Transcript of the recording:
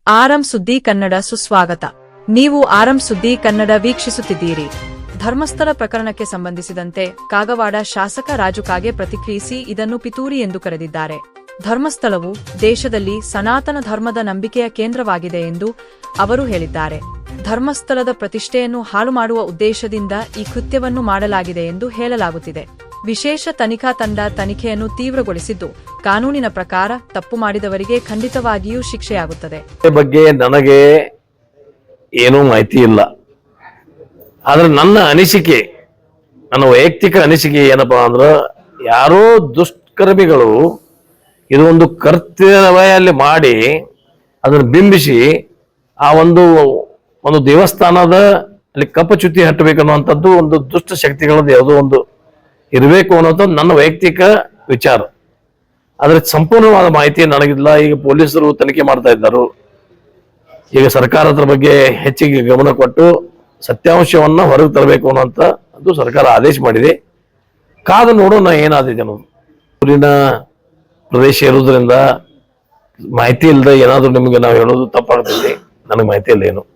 ಆರಂ ಸುದ್ದಿ ಕನ್ನಡ ಸುಸ್ವಾಗತ. ನೀವು ಆರಂ ಸುದ್ದಿ ಕನ್ನಡ ವೀಕ್ಷಿಸುತ್ತಿದ್ದೀರಿ. ಧರ್ಮಸ್ಥಳ ಪ್ರಕರಣಕ್ಕೆ ಸಂಬಂಧಿಸಿದಂತೆ ಕಾಗವಾಡ ಶಾಸಕ ರಾಜು ಕಾಗೆ ಪ್ರತಿಕ್ರಿಯಿಸಿ ಇದನ್ನು ಪಿತೂರಿ ಎಂದು ಕರೆದಿದ್ದಾರೆ. ಧರ್ಮಸ್ಥಳವು ದೇಶದಲ್ಲಿ ಸನಾತನ ಧರ್ಮದ ನಂಬಿಕೆಯ ಕೇಂದ್ರವಾಗಿದೆ ಎಂದು ಅವರು ಹೇಳಿದ್ದಾರೆ. ಧರ್ಮಸ್ಥಳದ ಪ್ರತಿಷ್ಠೆಯನ್ನು ಹಾಳು ಮಾಡುವ ಉದ್ದೇಶದಿಂದ ಈ ಕೃತ್ಯವನ್ನು ಮಾಡಲಾಗಿದೆ ಎಂದು ಹೇಳಲಾಗುತ್ತಿದೆ. ವಿಶೇಷ ತನಿಖಾ ತಂಡ ತನಿಖೆಯನ್ನು ತೀವ್ರಗೊಳಿಸಿದ್ದು, ಕಾನೂನಿನ ಪ್ರಕಾರ ತಪ್ಪು ಮಾಡಿದವರಿಗೆ ಖಂಡಿತವಾಗಿಯೂ ಶಿಕ್ಷೆಯಾಗುತ್ತದೆ. ಬಗ್ಗೆ ನನಗೆ ಏನೂ ಮಾಹಿತಿ ಇಲ್ಲ. ಆದ್ರೆ ನನ್ನ ಅನಿಸಿಕೆ, ನನ್ನ ವೈಯಕ್ತಿಕ ಅನಿಸಿಕೆ ಏನಪ್ಪಾ ಅಂದ್ರೆ, ಯಾರೋ ದುಷ್ಕರ್ಮಿಗಳು ಇದು ಒಂದು ಕರ್ತವ್ಯಲ್ಲಿ ಮಾಡಿ ಅದನ್ನು ಬಿಂಬಿಸಿ ಆ ಒಂದು ದೇವಸ್ಥಾನದ ಅಲ್ಲಿ ಕಪ್ಪಚುತ್ತಿ ಹಟ್ಟಬೇಕನ್ನುವಂಥದ್ದು ಒಂದು ದುಷ್ಟ ಶಕ್ತಿಗಳದ್ದು ಯಾವುದೋ ಒಂದು ಇರಬೇಕು ಅನ್ನೋದು ನನ್ನ ವೈಯಕ್ತಿಕ ವಿಚಾರ. ಆದ್ರೆ ಸಂಪೂರ್ಣವಾದ ಮಾಹಿತಿ ನನಗಿಲ್ಲ. ಈಗ ಪೊಲೀಸರು ತನಿಖೆ ಮಾಡ್ತಾ ಇದ್ದಾರೆ. ಈಗ ಸರ್ಕಾರ ಅದ್ರ ಬಗ್ಗೆ ಹೆಚ್ಚಿಗೆ ಗಮನ ಕೊಟ್ಟು ಸತ್ಯಾಂಶವನ್ನ ಹೊರಗೆ ತರಬೇಕು ಅನ್ನೋಂಥ ಅದು ಸರ್ಕಾರ ಆದೇಶ ಮಾಡಿದೆ. ಕಾದು ನೋಡೋಣ ಏನಾದಿದೆ ಅನ್ನೋದು. ಊರಿನ ಪ್ರದೇಶ ಇರೋದ್ರಿಂದ ಮಾಹಿತಿ ಇಲ್ಲದೆ ಏನಾದ್ರು ನಿಮಗೆ ನಾವು ಹೇಳೋದು ತಪ್ಪಾಗ್ತೈತಿ. ನನಗೆ ಮಾಹಿತಿ ಇಲ್ಲ ಏನು.